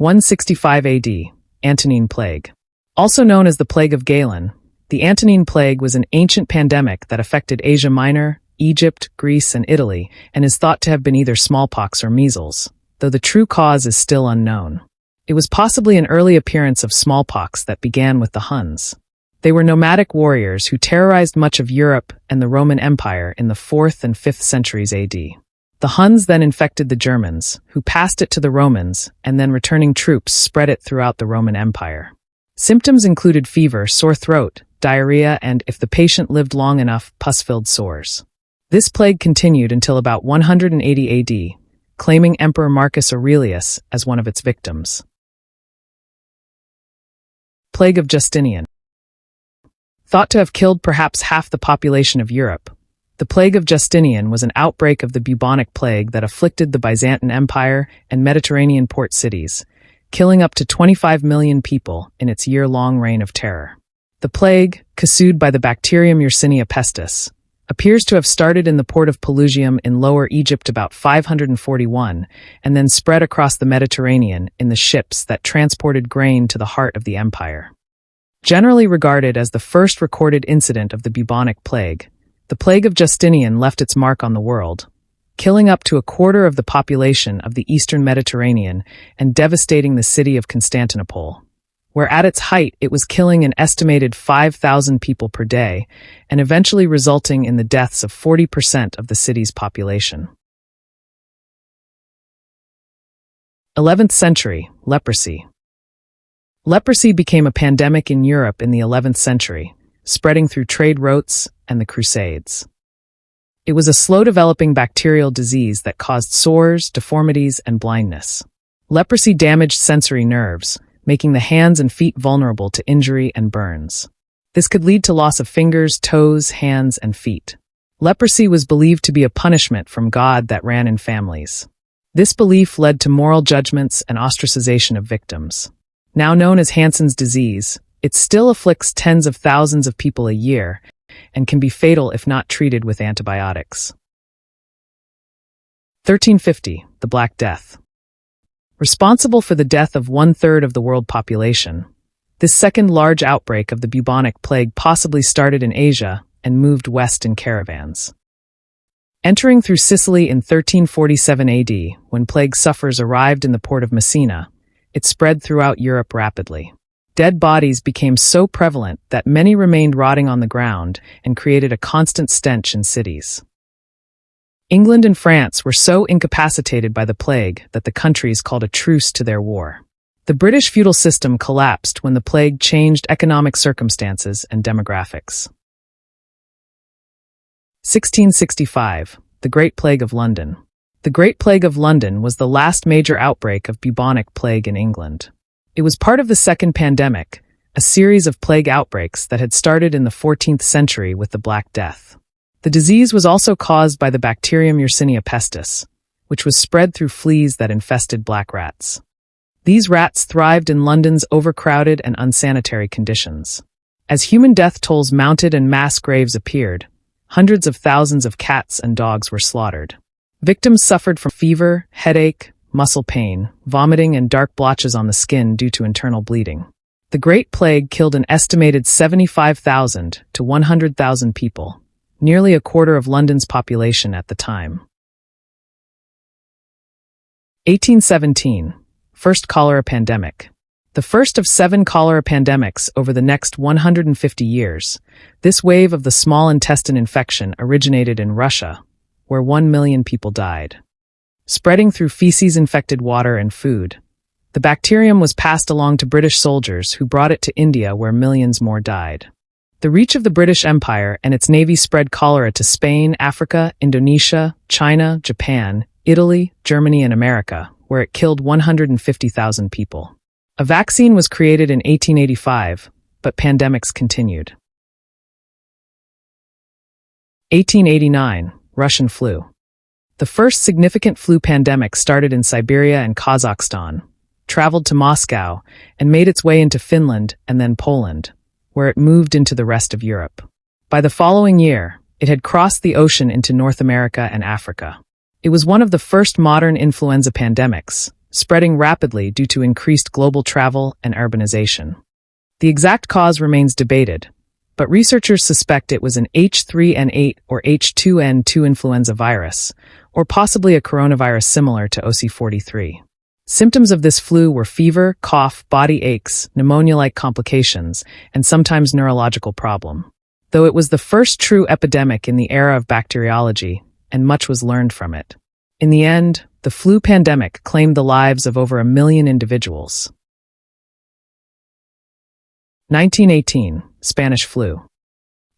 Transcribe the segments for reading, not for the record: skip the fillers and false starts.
165 AD, Antonine Plague. Also known as the Plague of Galen, the Antonine Plague was an ancient pandemic that affected Asia Minor, Egypt, Greece, and Italy, and is thought to have been either smallpox or measles, though the true cause is still unknown. It was possibly an early appearance of smallpox that began with the Huns. They were nomadic warriors who terrorized much of Europe and the Roman Empire in the 4th and 5th centuries AD. The Huns then infected the Germans, who passed it to the Romans, and then returning troops spread it throughout the Roman Empire. Symptoms included fever, sore throat, diarrhea, and, if the patient lived long enough, pus-filled sores. This plague continued until about 180 AD, claiming Emperor Marcus Aurelius as one of its victims. Plague of Justinian. Thought to have killed perhaps half the population of Europe, the Plague of Justinian was an outbreak of the bubonic plague that afflicted the Byzantine Empire and Mediterranean port cities, killing up to 25 million people in its year-long reign of terror. The plague, caused by the bacterium Yersinia pestis, appears to have started in the port of Pelusium in Lower Egypt about 541 and then spread across the Mediterranean in the ships that transported grain to the heart of the empire. Generally regarded as the first recorded incident of the bubonic plague, the Plague of Justinian left its mark on the world, killing up to a quarter of the population of the eastern Mediterranean and devastating the city of Constantinople, where at its height it was killing an estimated 5,000 people per day and eventually resulting in the deaths of 40% of the city's population. 11th century, leprosy. Leprosy became a pandemic in Europe in the 11th century, spreading through trade routes and the Crusades. It was a slow-developing bacterial disease that caused sores, deformities, and blindness. Leprosy damaged sensory nerves, making the hands and feet vulnerable to injury and burns. This could lead to loss of fingers, toes, hands, and feet. Leprosy was believed to be a punishment from God that ran in families. This belief led to moral judgments and ostracization of victims. Now known as Hansen's disease, it still afflicts tens of thousands of people a year and can be fatal if not treated with antibiotics. 1350, the Black Death. Responsible for the death of 1/3 of the world population, this second large outbreak of the bubonic plague possibly started in Asia and moved west in caravans. Entering through Sicily in 1347 AD, when plague sufferers arrived in the port of Messina, it spread throughout Europe rapidly. Dead bodies became so prevalent that many remained rotting on the ground and created a constant stench in cities. England and France were so incapacitated by the plague that the countries called a truce to their war. The British feudal system collapsed when the plague changed economic circumstances and demographics. 1665, the Great Plague of London. The Great Plague of London was the last major outbreak of bubonic plague in England. It was part of the Second Pandemic, a series of plague outbreaks that had started in the 14th century with the Black Death. The disease was also caused by the bacterium Yersinia pestis, which was spread through fleas that infested black rats. These rats thrived in London's overcrowded and unsanitary conditions. As human death tolls mounted and mass graves appeared, hundreds of thousands of cats and dogs were slaughtered. Victims suffered from fever, headache, muscle pain, vomiting, and dark blotches on the skin due to internal bleeding. The Great Plague killed an estimated 75,000 to 100,000 people, nearly a quarter of London's population at the time. 1817, First Cholera Pandemic. The first of 7 cholera pandemics over the next 150 years, this wave of the small intestine infection originated in Russia, where 1 million people died. Spreading through feces-infected water and food, the bacterium was passed along to British soldiers who brought it to India where millions more died. The reach of the British Empire and its navy spread cholera to Spain, Africa, Indonesia, China, Japan, Italy, Germany, and America, where it killed 150,000 people. A vaccine was created in 1885, but pandemics continued. 1889, Russian flu. The first significant flu pandemic started in Siberia and Kazakhstan, traveled to Moscow, and made its way into Finland and then Poland, where it moved into the rest of Europe. By the following year, it had crossed the ocean into North America and Africa. It was one of the first modern influenza pandemics, spreading rapidly due to increased global travel and urbanization. The exact cause remains debated, but researchers suspect it was an H3N8 or H2N2 influenza virus, or possibly a coronavirus similar to OC43. Symptoms of this flu were fever, cough, body aches, pneumonia-like complications, and sometimes neurological problem. Though it was the first true epidemic in the era of bacteriology, and much was learned from it. In the end, the flu pandemic claimed the lives of over 1 million individuals. 1918, Spanish flu.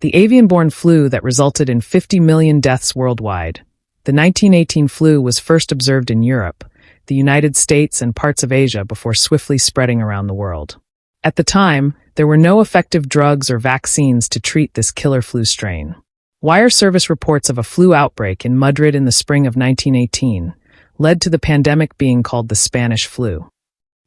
The avian-borne flu that resulted in 50 million deaths worldwide. The 1918 flu was first observed in Europe, the United States, and parts of Asia before swiftly spreading around the world. At the time, there were no effective drugs or vaccines to treat this killer flu strain. Wire service reports of a flu outbreak in Madrid in the spring of 1918 led to the pandemic being called the Spanish flu.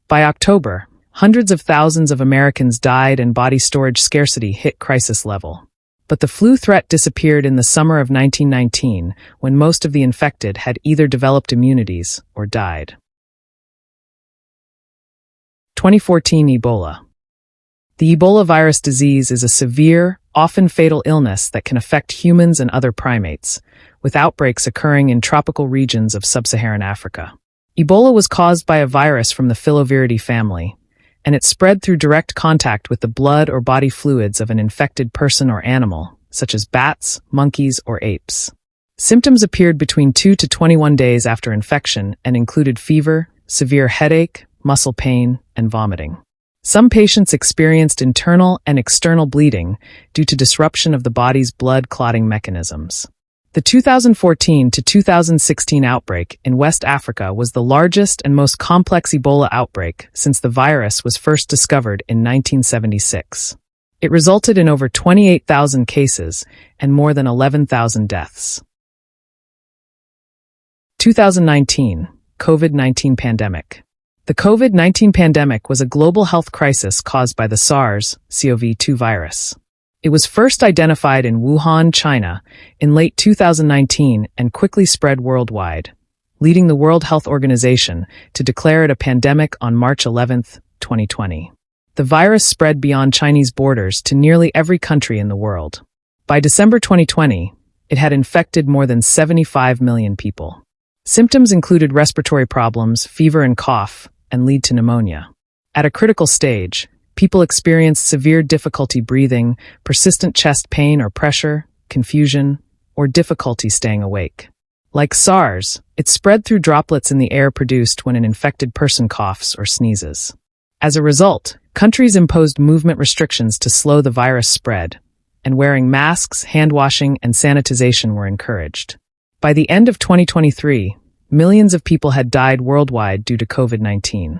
By October, hundreds of thousands of Americans died and body storage scarcity hit crisis level. But the flu threat disappeared in the summer of 1919 when most of the infected had either developed immunities or died. 2014 Ebola. The Ebola virus disease is a severe, often fatal illness that can affect humans and other primates, with outbreaks occurring in tropical regions of sub-Saharan Africa. Ebola was caused by a virus from the Filoviridae family, and it spread through direct contact with the blood or body fluids of an infected person or animal, such as bats, monkeys, or apes. Symptoms appeared between 2 to 21 days after infection and included fever, severe headache, muscle pain, and vomiting. Some patients experienced internal and external bleeding due to disruption of the body's blood clotting mechanisms. The 2014 to 2016 outbreak in West Africa was the largest and most complex Ebola outbreak since the virus was first discovered in 1976. It resulted in over 28,000 cases and more than 11,000 deaths. 2019 COVID-19 pandemic. The COVID-19 pandemic was a global health crisis caused by the SARS-CoV-2 virus. It was first identified in Wuhan, China, in late 2019 and quickly spread worldwide, leading the World Health Organization to declare it a pandemic on March 11, 2020. The virus spread beyond Chinese borders to nearly every country in the world. By December 2020, it had infected more than 75 million people. Symptoms included respiratory problems, fever and cough, and lead to pneumonia. At a critical stage, people experienced severe difficulty breathing, persistent chest pain or pressure, confusion, or difficulty staying awake. Like SARS, it spread through droplets in the air produced when an infected person coughs or sneezes. As a result, countries imposed movement restrictions to slow the virus spread, and wearing masks, hand washing, and sanitization were encouraged. By the end of 2023, millions of people had died worldwide due to COVID-19.